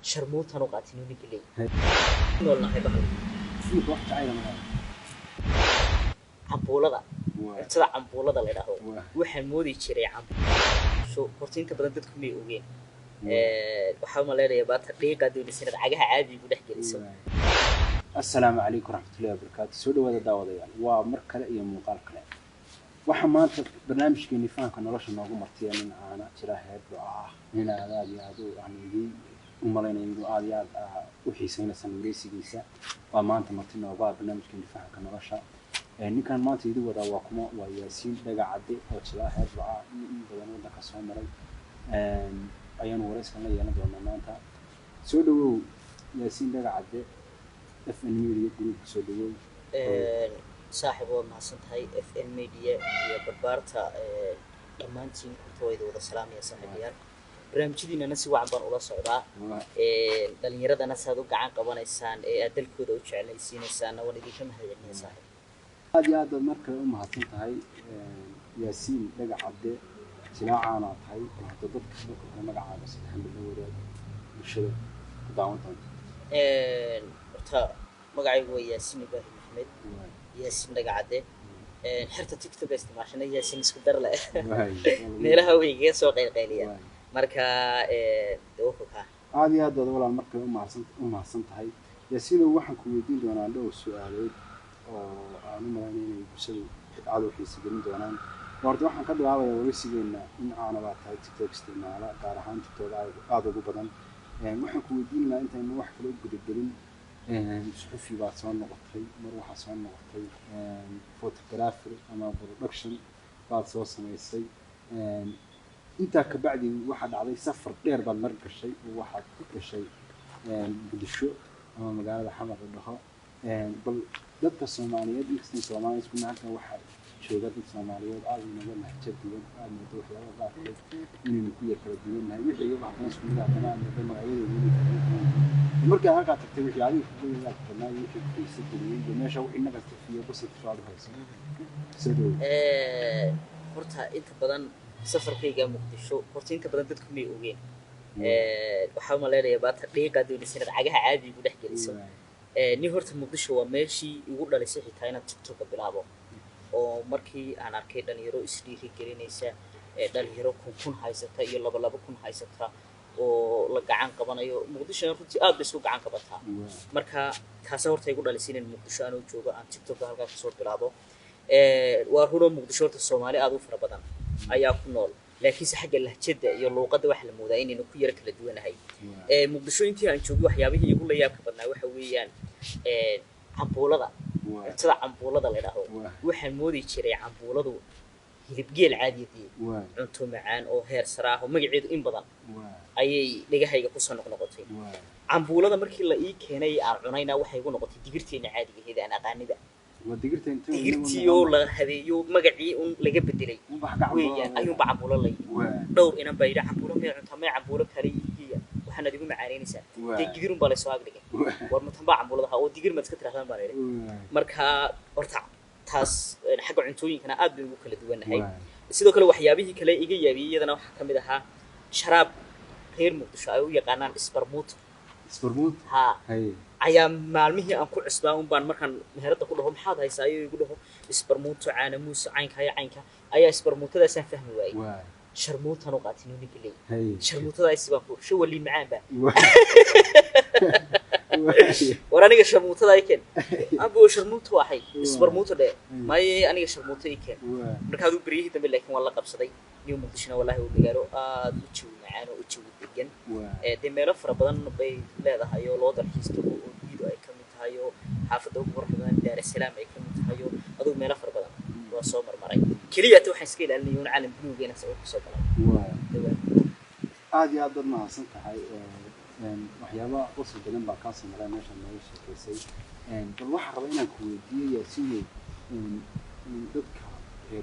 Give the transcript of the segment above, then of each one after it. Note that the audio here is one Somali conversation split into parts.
شرموطة نقاتين ونقلي والله هاي بحر في وقت عينه عمبولة تدا عمبولة اللي راهو وحن مودي شري عم شو horta badan dadku may ogeyn waxa ma leeyahay baad dhiiqa doonaysan cagaha caadi ku dhex geliso السلام عليكم ورحمة الله وبركاته سود وهذا داوديان ومركلة إيه مقال كلام وحمانت برنامج كني فان كنا رش ناقو مرتين أنا ترى هاد هنا هذا يادو يعني دي ومالين يدو عاديات وحيسين سنوريسي جيسا ومانت مرتين وبعد برنامج كني فان كنا رشة يعني كان مانت يدو ودا وقما وياسين دقة عدي وترى هاد بدنا ودا كسر مري أيام ورث كنا يانا دوما مانتا سودو ياسين دقة عدي FN Media Group سودو صاحب ما سنتهاي FN Media هي بربارتا دمانتين كنتويد ودا سلام يا صاحبيال barnaamijyadiina na si wacan baan ula socdaa dhalinyaradana saad u gacan qabanaysaan ee dalkooda u jeclaysiinaysaan waan idinka mahadcelinayaa saaxiib aad iyo aad marka u mahadsan tahay yaasiin dhaga cadde silaacaana tahay hadda dadka magacaaga saddexan la wadaag bulshada ku daawan doonta horta magacaygu waa yaasiin ibraahim maxmed yaasiin dhaga cadde xirta tiktok isticmaashanay yaasiin isku dar leh meelaha way iga soo qaylqayliyaan marka wuxuu aad iyo aad walaal marka u mahadsan tahay yaasiin waxaan ku weydiin doonaa dhowr su'aalood oo aan u malaynay inay bulshadu aad u xiiso gelin doonaan horta waxaan ka bilaabayaa waraysigeena in aan tahay tiktok isticmaala gaar ahaan tiktok aad ugu badan waxaan ku weydiin lahaa intaynu wax kale u gudagelin suxufi baad soo noqotay mar waxaa soo noqotay photographer ama production baad soo samaysay inta ka bacdi waxa dhacday safar dheer baad mar gashay oo waxaad ku gashay Muqdisho ama magaalada Xamar dhaho bal dadka Soomaaliyeed iyo Soomaaliyeed isku macna waxa jooga dad Soomaaliyeed aad inaga lahjad duwan aad muddo waxyaabo qaarkood inaynu ku yar kala duwanahay wixii iyaga waxaan isku midaabanaa magacyadooda marka halka tagtay wixii adiga ku leeyahay tanaa wixii ku isagay meesha wixii naga tafiyo basad faad hayso sidoo horta inta badan safarkayga Muqdisho horta inta badan dadku may ogeyn waxa ma leeyahay baad dhiiqa doonaysan cagaha caadi ku dhex geliso ni horta Muqdisho waa meeshii ugu dhalisay xitaa inaad TikTok bilaabo oo markii aan arkay dhalinyaro isdhiiri gelinaysa dhalinyaro kun haysata iyo laba kun haysata oo la gacan qabanayo Muqdisho runtii aad bay isku gacan qabataa marka taas horta igu dhalisay in Muqdisho aan joogo aan TikTok halka ka soo bilaabo waa ruulo Muqdisho horta Soomaali aad u fara badan ayaa ku nool laakiin si xagga lahjada iyo luqadda wax la moodaa inaynu ku yara kala duwanahay Muqdisho intii aan joogo waxyaabihii igu la yaabka badnaa waxa weeyaan cambuulada tida cambuulada la dhaho waxaan moodi jiray cambuuladu hilib geel caadiyay cunto macaan oo heer saraaho magaceedu in badan ayay dhagahayga ku soo noqotay cambuulada markii la ii keenay aan cunayna waxay igu noqotay digirteena caadiga ah aan aqaanida digirtiyo la hadeeyo magacii un laga bedelay weeyaan ayuu cambuulo la dhowr inaan bayda cambuulo ma cunto ma cambuulo kale yihiin waxaan adigu macaaneenaysaa digirun baa la soo agdhigay war ma tan baa cambuulada oo digir ma iska tiraahdan baa leeyahay marka horta taas xagga cuntooyinkana aad bay ugu kala duwanahay sidoo kale waxyaabihii kale iga yaabiyay iyadana waxa kamid ahaa sharaab reer Muqdisho ay u yaqaanaan isbarmuut ha ayaa maalmihii aan ku cusbaa baan markaan meherada ku dhaho maxaad haysaa ayuu igu dhaho isbarmuuto caana muus caynka ayaa isbarmuutadaas aan fahmi waayay sharmuuta noqaatin ونقلي sharmuutada ay sibaan ku shawali macaan ba waraniga sharmuutada ay keen abo sharmuuto waxay isbarmuuto dhe may aniga sharmuuto ay keen marka uu bariyi dambe laakiin waa la qabsaday niyo Muqdisho wallahi uu magaalo aad u joogo macaan oo u joogo degan meelo fara badan bay leedahay oo loo dalxiisto oo diido ay ka mid tahay oo xaafadda ugu quruxda Daar es Salaam ay ka mid tahay oo adoo meelo fara badan waa soo marmaray kaliya waxaan iska ilaalinay in caalam buluugeena soo galay aad iyo aad ma ahsan tahay waxyaabo qosol badan baa ka soo maray meesha noogu sheekaysay bal waxa rabaa inaan ku weydiiyo yaasiin dadka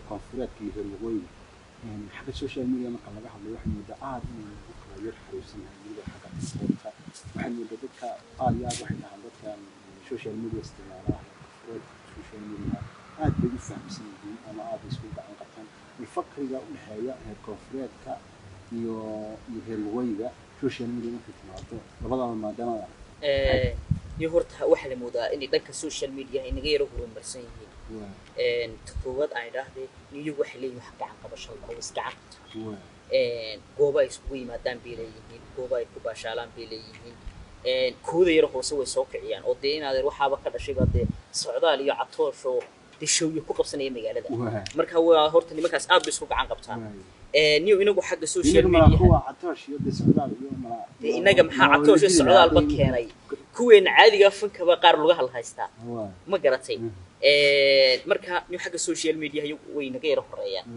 konfureedka iyo waqooyi xagga social media marka laga hadlayo waxa muddo aad inay ku kala yar xariirsanayaan iyadoo xagga sportka waxa muddo dadka aad iyo aad waxay dhahaan dadka social media isticmaala social media aad bay u fahamsan yihiin ama aad isku gacan qabtaan الفقرية والحياة الكونفريتكا iyo reer waqooyiga social media markay timaado labadaba maadaama iyo horta waxa la moodaa in dhanka social media ay naga yaro horumarsan yihiin takoowaad ay dhahday iyagu waxa leeyihiin wax gacan qabasho oo is gacan goobo ay isugu yimaadaan bay leeyihiin goobo ay ku baashaalaan bay leeyihiin kooda yar hoose way soo kiciyaan oo dee inaad waxaaba ka dhashay baa dee socdaal iyo catoosh oo dishooyo ku qabsanaya magaalada marka waa horta nimankaas aad bay isku gacan qabtaan niyo inagu xagga social media kuwa catoosh iyo socdaal iyo ma inaga maxaa catoosh iyo socdaal ba keenay kuween caadiga fankaba qaar laga hal haystaa ma garatay marka niyo xagga social media way naga yar horeeyaan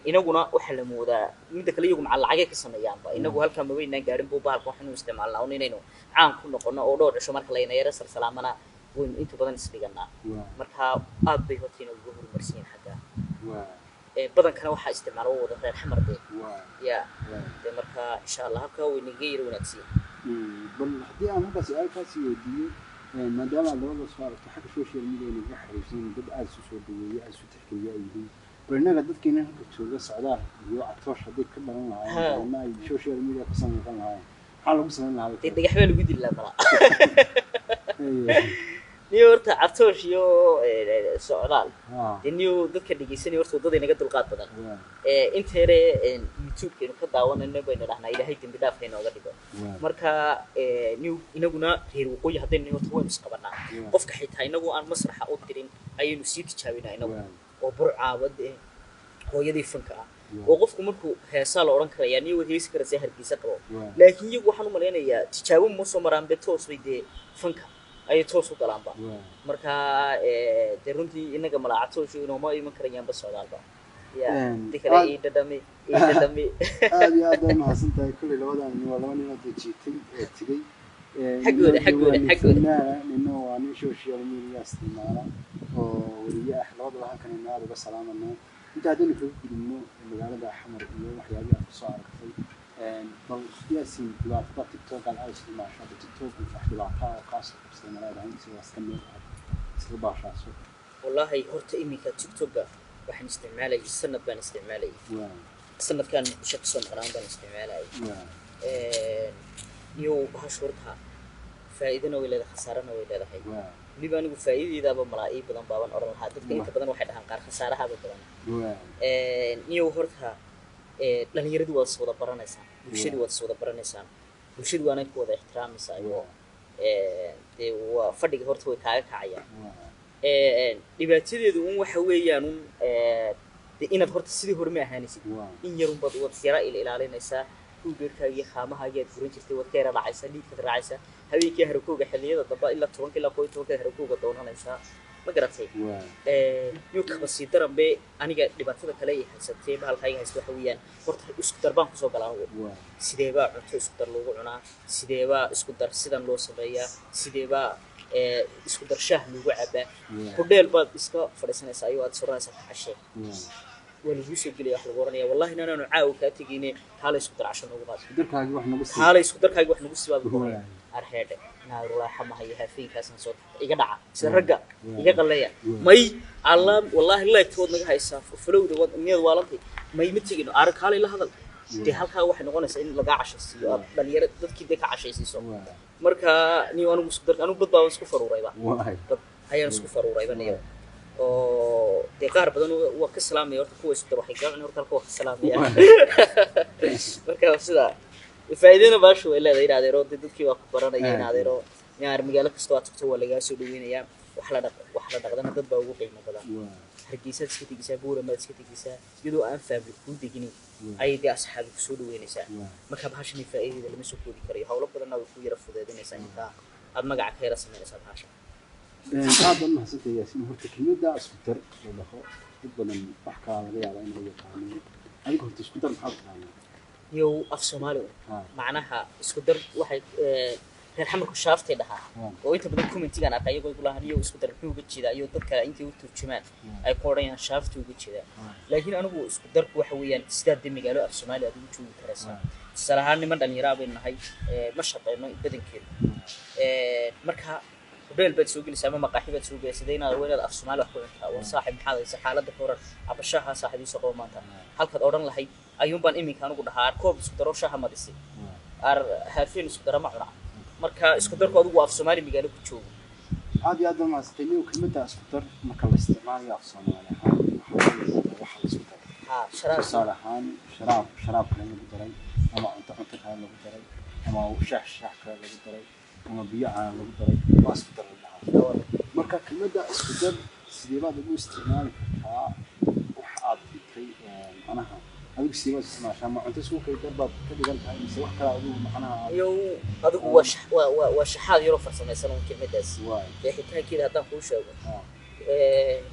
inaguna waxa la moodaa mid kale iyagu macal lacag ka sameeyaanba inagu halka ma weynaan gaarin buu bahalka waxaan u isticmaalnaa oo inaynu caan ku noqono oo dhowr cisho marka la yara salaamana weyn inta badan isdhiganaa marka aad bay hortiin ugu horumarsiin xagga badankana waxa isticmaalo wada reer xamarde ya marka insha Allah halka way naga yar wanaagsan bal hadii aan markaas su'aalkaas weydiiyo maadaama labada su'aal xagga social media ay naga xariirsan dad aad soo dhaweeyay aad soo tixgeliya ay yihiin برنامج ضدك إنه كتشوفه سعداء يعطوش هذيك كلها معاه ما السوشيال ميديا قسم يقال معاه حاله قسم معاه تدق حبل وجود الله مرا نيورت عطوش يو سعداء نيو ضدك اللي جيسني ورث ضد إنك تلقط بدل أنت هري يوتيوب كانوا كده وانا إنه بين رحنا إلى هيك بدافع هنا وقت مركا نيو إنه قلنا غير وقوي هذين نيو توي مسقبنا قف كحيتها إنه عن مسرح أو ترين أي نسيت تشاوينا إنه وبرعاود hooyadii fanka ah oo qofku markuu heesaa la oran karayaa niyo heesi kara si harkiisa qabo laakiin iyagu waxaan u maleynayaa tijaabo ma soo maraan be toos bay de fanka ay toos u galaanba marka de runtii inaga malaacato inuu ma iman karayaan bas socdaalba ya dikale ii dadami aad iyo aad ma hasantahay kulli labadan waa laba nin oo jiitay tigay حقوده إنه واني social media استعماله ورياح لوضع لها كان النار بس سلام النار أنت هذول في إنه المجال ده حمر إنه وحياة صار في بل سياسي بلاتة تيك توك على أي شيء ما شاء تيك توك في بلاتة خاصة بس لما لا عندي سوى استمر سلبا شاسو والله هرت إني كتيك توك وحن استعماله السنة بين استعماله السنة كان بشكل صنع بين استعماله يو هشورتها فائدنا ولا خسارنا ولا هاي لبا نقول فائدة إذا بملاقي بدن بابن أورن هذا كده بدن واحد هنقار خسارة هذا بدن نيو هرتها لأن يردوا الصودا برانيسان بيشدوا الصودا برانيسان بيشدوا أنا كودا احترام مسايو ده وفرق هرتوا كعيا لبا تدي دون وحويا نون إن هرت السيد هرمي هانيسي إن يروم بدو سيرا إلى علينا سا وبركاجي خامها جت فرنجتي وكيرا رعيسة ليك رعيسة هذي كهركوجة حلية الضباء إلا تون كلا كوي تون كهركوجة دون هنيسا ما قرأتي يوك بس يدرم بي أنا قاعد دبعت لك عليه حسبتي بهالحاجة هسه حويان فرت إسكتر بان خصوصا قلنا سيدبا عرفت إسكتر لو قلنا سيدبا إسكتر سيدان لو صبيا سيدبا إسكتر شاه لو عبا كل بعض إسكا فرسنا سايوات سرنا سحشة والجوش يقول يا أخي الغرانية والله إن أنا نعاو كاتجيني هلا يسكتر عشان نقول درك هاي واحد نقص هلا يسكتر هاي واحد نقص باب أرهيده نار الله حما هي هفين كاسن صوت يقدع سرقة يقليا ماي علام والله لا يتفوت نجح يسافر فلو ده مية والنتي ماي متجينه أرك هلا إلا هذا دي هالك واحد نقول إن لقى عشان سيو بل يرد كده كعشان سيسو مركا نيو أنا مسكتر أنا بضبط مسكفر ورايبا هاي مسكفر ورايبا نيو دي قار بدن وكسلام يورت كويس تروح يقال يورت الكو كسلام يا marka sida faa'iidana baashu ay leedahay inaad dadkii waa ku baranayeen inaad yaar magaalo kasta oo tagto waa laga soo dhaweynaya wax la dhaqdana dad baa ugu qiimo badan hargeysa iska tigisa buura ma iska tigisa iyadoo aan fahmin ku degini ay dii asxaab ku soo dhaweynaysaa marka baashani faa'iidada lama soo koobi karayo hawlo badan oo ku yara fudeedinaysa inta aad magaca ka yara sameynaysaa baasha هذا ما حسيت يا سيدي هو التكنيك ده اسكتر ولا هو بدل بحكي على غير انه هي قانون انا قلت اسكتر محط يعني يو اف سومالي معناها اسكتر واحد reer xamarku shaaftay dhaha oo inta badan commentigan aqay iyagu kula haniyo isku dar wuxuu uga jeedaa iyo dadka intii u turjumaan ay qoorayaan shaaftu uga jeedaa laakiin anigu isku darku waxa weeyaan sidaa dimigaalo af Soomaaliya aad ugu joogi karaysaa salahaan niman dhalinyaro ah nahay ma shaqeyno badankeena marka بدل بتسوق لسه ما مقاحي بتسوق سيدينا وين الأفسمال وحكومتها وصاحب هذا سحالة دكتور عبشها صاحب يسوق مانتا هل كده أوران لهي أيوم بان إمي كانوا قد هار كوب سكتروشها ما دسي haafeen isku dara ma cuna marka isku darku adigu af Soomaali migaana ku joogo عادي هذا ما استنيه وكلمة أسكتر ما كان الاستعمال يا صومالي waxa la isku daray ha sharaab tusaale ahaan sharaab kale lagu daray ama cunto kale lagu daray ama shaah kale lagu daray ama biyo aan lagu daray waa isku daray marka kelmadda isku dar sidee baad ugu isticmaali kartaa wax aad dhigtay macnaha adigu sidee baad isticmaashaa ma cunto isku kay darbaad ka dhigan tahay mise wax kale adigu macnaha iyo adigu waa shaxaad yaro farsamaysan oo kelmaddaas bixitaankeeda haddaan kuu sheego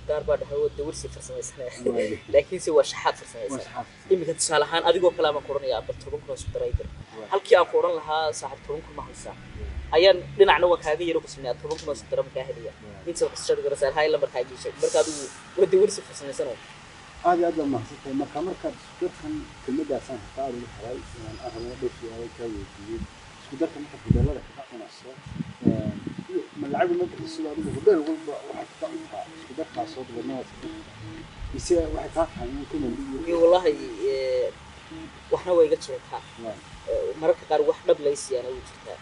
gaar baa dhahay wada warsi farsamaysanaya laakiinse waa shaxaad farsamaysan iminka tusaale ahaan adigoo kale ama qoranaya aba 10 kun isku daray dir halkii aan qoran lahaa saaxib 10 kun ma haysaa ayaan dhinacna waa kaaga yaro kusmeeyaa 10 kun isku daray markaa heliya inta wax shaqada rasaal hay la markaa gishay marka adigu wada warsi farsamaysan aad ma haysatay marka isku darkan kelmaddaas aan qaado xalay aan ahna dhifay ay ka weydiiyay isku darkan marka beddelada ka dhacayso malacag ma bixisay adigu bedel walba waxa ka dhacay isku darkaas oo dibadnaa ise waxa ka tahay in kuma iyo wallahi waxna way iga jirtaa mararka qaar wax dhab leysiyana uu jirtaa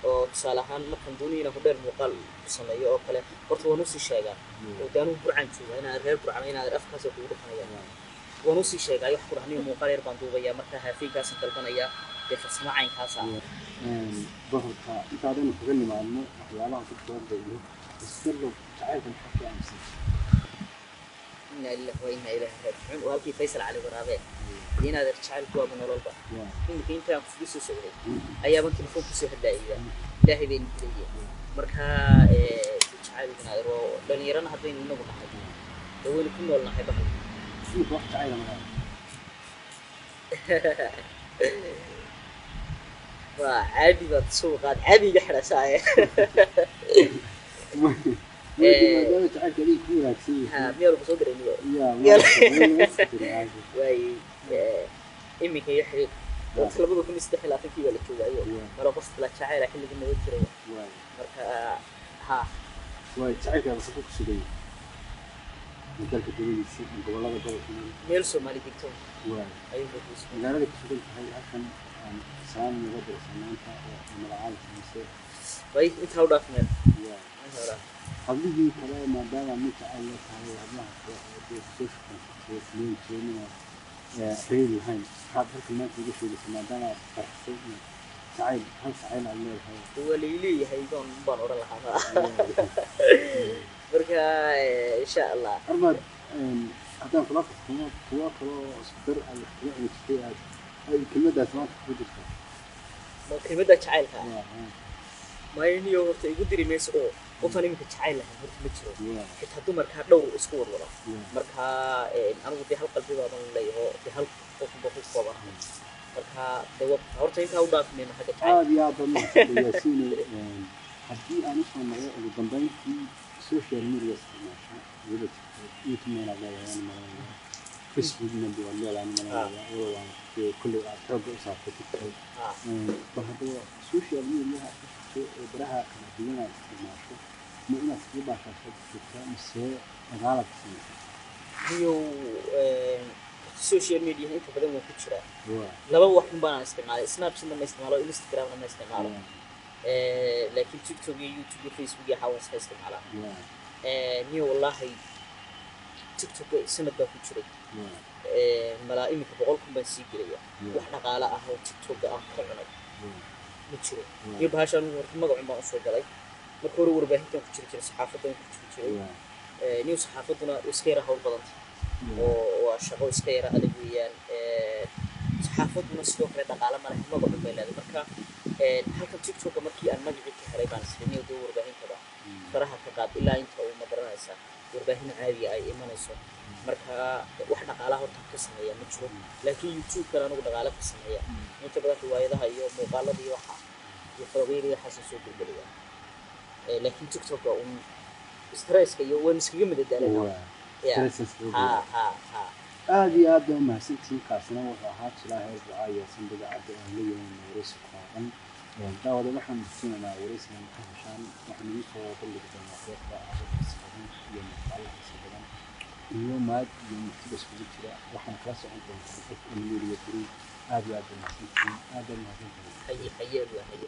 oo tusaale ahaan markaan doonayna hudheer muuqaal sameeyo oo kale horta waan u sii sheegaa oo daanu burcan jooga inaan reer burcan inaan afkaas oo kugu dhaqanaya waan u sii sheegaa wax ku rahnay muuqaal yar baan duubaya marka haafiinkaas dalbanaya ee farsamo caynkaas ah bahalka intaadan kaga nimaadno waxyaalaha ku soo iyo isla jacaylkan xaqi amsi إن الله وإنا إليه راجعون وهالكي فيصل علي ورابع دينا ذا تشعل كوا من الأربعة إنك أنت فلوس سوي أيام أنت الفوق سوي هدايا لا هي بين كلية مركها تشعل من هذا لأن يرانا هذين إنه بحاجة لو إن كنا ولا حيبه في وقت عائلة معنا وعادي بتسوق عادي جحرة ساعة ما تعرف ليه كورة كثير ها ميرو بصدر إنه يا واي إمي كي يحرق طلبوا كل استحيل أعطيك ولا كذا أيوة مرة بس لا شعير حين لقينا وجهه واي مرة ها واي تعرف يا بسيطك سودي مثلك تقولي سيد من قبل الله قبل ميلسو مالي دكتور واي أيوة بس إذا رأيك سودي هاي عشان سلام يقدر سلامته من العالم المسيح واي أنت هودا فين واي أنت هودا قبلي كلام ما دام ميت على هاي الله في سليم سليم حيل هاي هذا الكلمات اللي في ما دام فرحتني سعيد هل سعيد على الميل هاي هو ليلي هيدون بنور الله بركة إن شاء الله أرمد هذا خلاص هو صدر على الاختراع والتشريع هاي الكلمة ده سمعت في وجهك ما الكلمة ده شعيلها ما ينيو هرت يقدر يمس أو وطني ممكن شعيلها هرت متشرو حتى هدو مركها دور إسكور ولا مركها أنا قلت هل قلبي بعض اللي هو بهل بخوف طبعا مركها دوّب هرت أنت أو ضاف من حاجة شعيل يا ضمن ياسين حدي أنا شو مرة قدامي في سوشيال ميديا استعمال يبغى يوتيوب أنا يعني مرة فيسبوك من دول لا أنا مرة في كل أتابع صفحة فهذا سوشيال ميديا براها كمدينة استعمال ما أنا سكيبا شاشة مسيء غلط هيو السوشيال ميديا أنت بدل ما تشرح لما واحد بنا استعمال سناب شات ما استعماله إنستغرام ما استعماله لكن تيك توك يوتيوب فيسبوك حاول استعماله نيو والله تيك توك سنة بكتير ملايين كبقولكم بنسيب ليا وإحنا قال أهو تيك توك أخرنا متشرو يبقى عشان ورمى عم بقصر جلاي مكور ورباهي كان كتير صحافة كان كتير نيو صحافتنا إسكيرة هول بلنت وشغل إسكيرة أدبيان صحافتنا سلوك رد قال ما رح ما قبل بيلاد مركا هل كان تيك توك مركي أنا ما جبت كهربان سنيو دو ورباهي كذا صراحة كقاد إلا أنت أو ما درنا إسا ورباهي عادي أي إيمان إسا مركا واحنا قالها ورتك السنية متشرو لكن يوتيوب كانوا نقول قالها في السنية أنت بدأت وايدها يوم مقالة دي وحى يفرغيري حساسو بالبلية لكن تيك توك أم ستريس كي يوم مسكين من الدالة ها هذه ما سنتي كاسنا وراحات لا هي الرعاية سندقة عبد الأهلية ورئيس القائم داود محمد سينا ورئيس المحشان محمد يسوع كل كده مخلوق بعض السفرين يوم الله سبحانه iyo maad iyo murtida iskugu jira waxaan kala socon doontaa qof Emilio Group aad iyo aad u mahadsantihiin aad iyo aad u mahadsantihiin حي حي الواحد